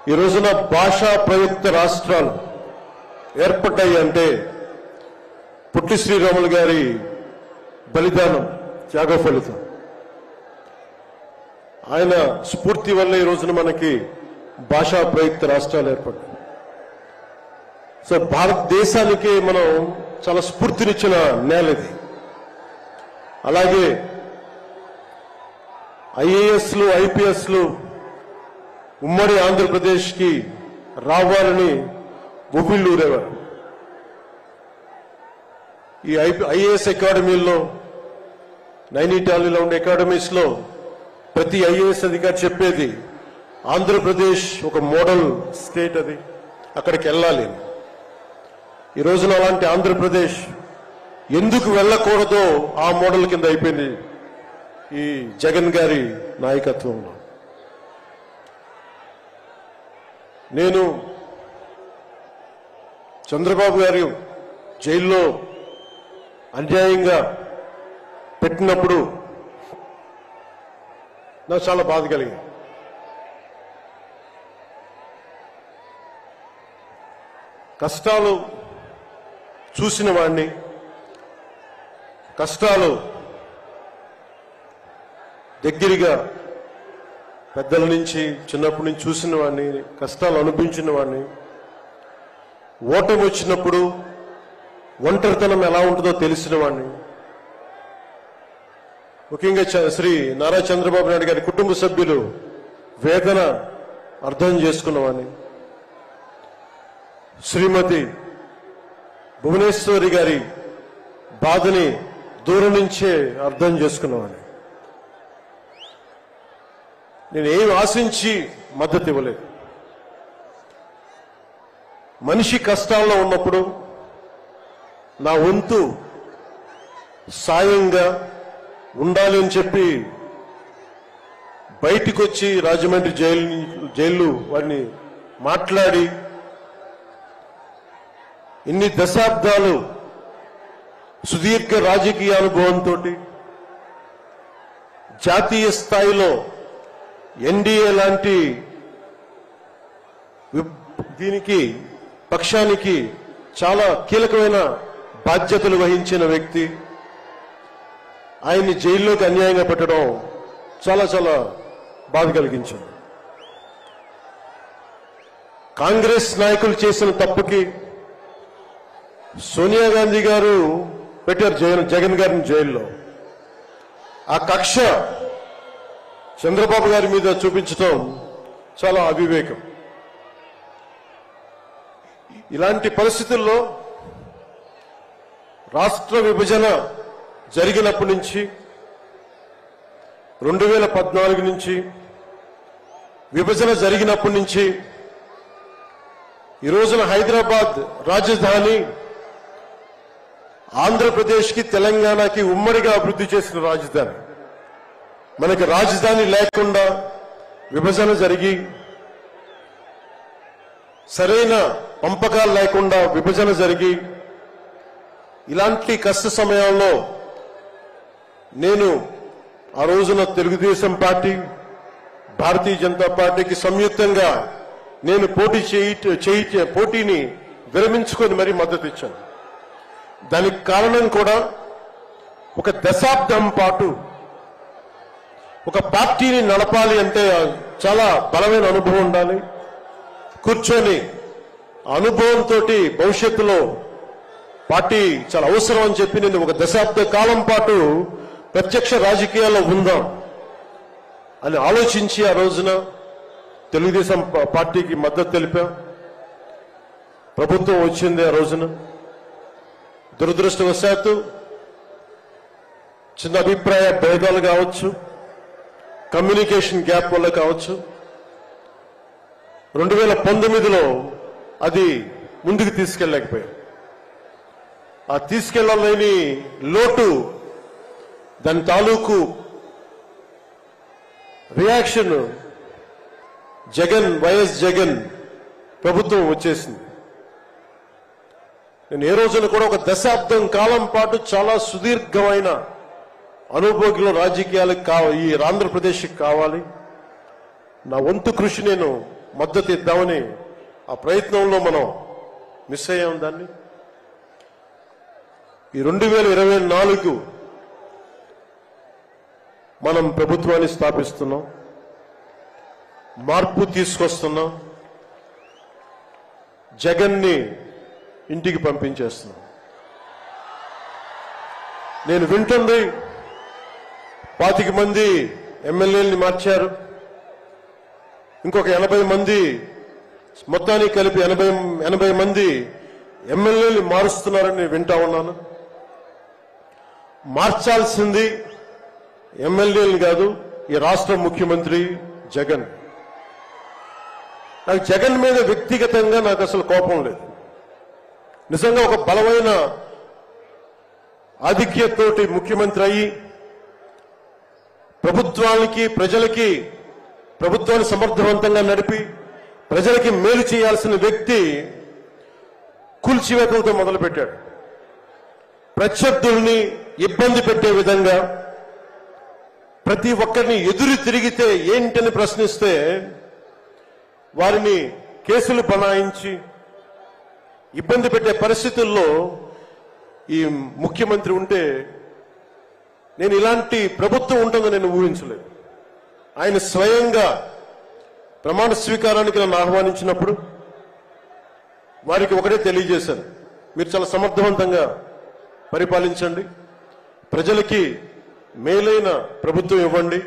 ఈ రోజున భాషా ప్రయుక్త రాష్ట్రాలు ఏర్పడ్డాయి అంటే పుట్టి శ్రీరాములు గారి బలిదానం, త్యాగ ఫలితం. ఆయన స్ఫూర్తి వల్ల ఈ రోజున మనకి భాషా ప్రయుక్త రాష్ట్రాలు ఏర్పడ్డాయి. సో భారతదేశానికి మనం చాలా స్ఫూర్తినిచ్చిన నేల ఇది. అలాగే ఐఏఎస్లు, ఐపీఎస్లు ఉమ్మడి ఆంధ్రప్రదేశ్కి రావాలని ఉవ్విళ్ళూరేవారు. ఈ ఐఏఎస్ అకాడమీల్లో, నైనిటాల్లో ఉండే అకాడమీస్లో ప్రతి ఐఏఎస్ అధికారి చెప్పేది ఆంధ్రప్రదేశ్ ఒక మోడల్ స్టేట్, అది అక్కడికి వెళ్ళాలి. ఈ రోజున అలాంటి ఆంధ్రప్రదేశ్ ఎందుకు వెళ్ళకూడదో ఆ మోడల్ కింద అయిపోయింది ఈ జగన్ గారి నాయకత్వంలో. నేను చంద్రబాబు గారు జైల్లో అన్యాయంగా పెట్టినప్పుడు నాకు చాలా బాధ కలిగింది. కష్టాలు చూసిన వాడిని, కష్టాలు దగ్గరగా పెద్దల నుంచి చిన్నప్పటి నుంచి చూసిన వాడిని, కష్టాలు అనిపించిన వాడిని, ఓటమి వచ్చినప్పుడు ఒంటరితనం ఎలా ఉంటుందో తెలిసిన వాడిని, ముఖ్యంగా శ్రీ నారా చంద్రబాబు నాయుడు గారి కుటుంబ సభ్యులు వేదన అర్థం చేసుకున్నవాడిని, శ్రీమతి భువనేశ్వరి గారి బాధని దూరం నుంచే అర్థం చేసుకున్నవాడిని. నేను ఏం ఆశించి మద్దతు ఇవ్వలేదు. మనిషి కష్టాల్లో ఉన్నప్పుడు నా వంతు సాయంగా ఉండాలి అని చెప్పి బయటికి వచ్చి రాజమండ్రి జైలు వారిని మాట్లాడి ఇన్ని దశాబ్దాలు సుదీర్ఘ రాజకీయ అనుభవంతో జాతీయ స్థాయిలో ఎన్డీఏ లాంటి దీనికి పక్షానికి చాలా కీలకమైన బాధ్యతలు వహించిన వ్యక్తి ఆయన్ని జైల్లోకి అన్యాయంగా పెట్టడం చాలా చాలా బాధ కలిగించింది. కాంగ్రెస్ నాయకులు చేసిన తప్పుకి సోనియా గాంధీ గారు పెట్టారు జగన్ గారిని జైల్లో. ఆ కక్ష చంద్రబాబు గారి మీద చూపించడం చాలా అవివేకం. ఇలాంటి పరిస్థితుల్లో రాష్ట్ర విభజన జరిగినప్పటి నుంచి 2014 నుంచి విభజన జరిగినప్పటి నుంచి ఈ రోజున హైదరాబాద్ రాజధాని ఆంధ్రప్రదేశ్కి, తెలంగాణకి ఉమ్మడిగా అభివృద్ధి చేసిన రాజధాని. మనకి రాజధాని లేకుండా విభజన జరిగి, సరైన పంపకాలు లేకుండా విభజన జరిగి, ఇలాంటి కష్ట సమయంలో నేను ఆ రోజున తెలుగుదేశం పార్టీ, భారతీయ జనతా పార్టీకి సంయుక్తంగా నేను పోటీని విరమించుకొని మరీ మద్దతు ఇచ్చాను. దానికి కారణం కూడా ఒక దశాబ్దం పాటు ఒక పార్టీని నడపాలి అంటే చాలా బలమైన అనుభవం ఉండాలి. కూర్చొని అనుభవంతో భవిష్యత్తులో పార్టీ చాలా అవసరం అని చెప్పి నేను ఒక దశాబ్ద కాలం పాటు ప్రత్యక్ష రాజకీయాల్లో ఉందాం అని ఆలోచించి ఆ రోజున తెలుగుదేశం పార్టీకి మద్దతు తెలిపాం. ప్రభుత్వం వచ్చింది ఆ రోజున. దురదృష్టవశాత్తు చిన్న అభిప్రాయ భేదాలు కావచ్చు, కమ్యూనికేషన్ గ్యాప్ వల్ల కావచ్చు, 2019లో అది ముందుకు తీసుకెళ్ళలేకపోయాం. ఆ తీసుకెళ్లలేని లోటు, దాని తాలూకు రియాక్షన్ వైఎస్ జగన్ ప్రభుత్వం వచ్చేసింది. నేను ఏ రోజున కూడా ఒక దశాబ్దం కాలం పాటు చాలా సుదీర్ఘమైన అనుభోగిలో రాజకీయాలకు ఈ ఆంధ్రప్రదేశ్కి కావాలి. నా వంతు కృషి నేను మద్దతు ఇద్దామని ఆ ప్రయత్నంలో మనం మిస్ అయ్యాం దాన్ని. ఈ 2024 మనం ప్రభుత్వాన్ని స్థాపిస్తున్నాం, మార్పు తీసుకొస్తున్నాం, జగన్ని ఇంటికి పంపించేస్తున్నాం. నేను వింటుంది 25 మంది ఎమ్మెల్యేలని మార్చారు, ఇంకొక 80 మంది, మొత్తానికి కలిపి 80 మంది ఎమ్మెల్యేలు మారుస్తున్నారని నేను వింటా ఉన్నాను. మార్చాల్సింది ఎమ్మెల్యేలు కాదు, ఈ రాష్ట్ర ముఖ్యమంత్రి జగన్. నాకు జగన్ మీద వ్యక్తిగతంగా నాకు అసలు కోపం లేదు. నిజంగా ఒక బలమైన ఆధిక్యతతోటి ముఖ్యమంత్రి అయ్యి ప్రభుత్వాన్ని సమర్థవంతంగా నడిపి ప్రజలకి మేలు చేయాల్సిన వ్యక్తి కూల్చివేతలతో మొదలుపెట్టాడు. ప్రత్యర్థుల్ని ఇబ్బంది పెట్టే విధంగా, ప్రతి ఒక్కరిని ఎదురు తిరిగితే ఏంటని ప్రశ్నిస్తే వారిని కేసులు బనాయించి ఇబ్బంది పెట్టే పరిస్థితుల్లో ఈ ముఖ్యమంత్రి ఉంటే నేను ఇలాంటి ప్రభుత్వం ఉంటుందని నేను ఊహించలేదు. ఆయన స్వయంగా ప్రమాణ స్వీకారానికి నన్ను ఆహ్వానించినప్పుడు వారికి ఒకటే తెలియజేశాను, మీరు చాలా సమర్థవంతంగా పరిపాలించండి, ప్రజలకి మేలైన ప్రభుత్వం ఇవ్వండి,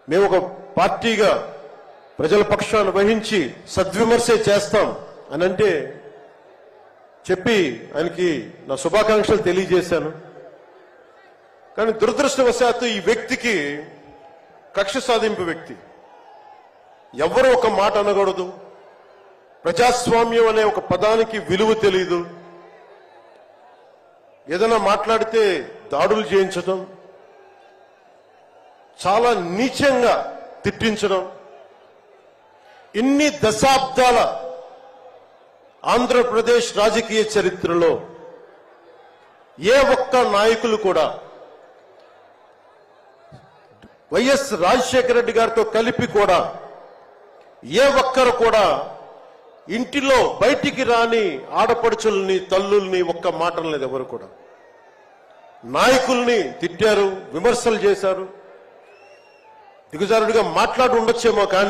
మేము ఒక పార్టీగా ప్రజల పక్షాన్ని వహించి సద్విమర్శ చేస్తాం అని అంటే చెప్పి ఆయనకి నా శుభాకాంక్షలు తెలియజేశాను. కానీ దురదృష్టవశాత్తు ఈ వ్యక్తికి కక్ష సాధింపు వ్యక్తి, ఎవరు ఒక మాట అనకూడదు, ప్రజాస్వామ్యం అనే ఒక పదానికి విలువ తెలియదు, ఏదైనా మాట్లాడితే దాడులు చేయించడం, చాలా నీచంగా తిట్టించడం, ఇన్ని దశాబ్దాల ఆంధ్రప్రదేశ్ రాజకీయ చరిత్రలో ఏ ఒక్క నాయకులు కూడా వైఎస్ రాజశేఖర రెడ్డి గారితో కలిపి కూడా ఏ ఒక్కరు కూడా ఇంటిలో బయటికి రాని ఆడపడుచుల్ని, తల్లుల్ని ఒక్క మాట లేదు. ఎవరు కూడా నాయకుల్ని తిట్టారు, విమర్శలు చేశారు, దిగజారుడిగా మాట్లాడి ఉండొచ్చేమో కానీ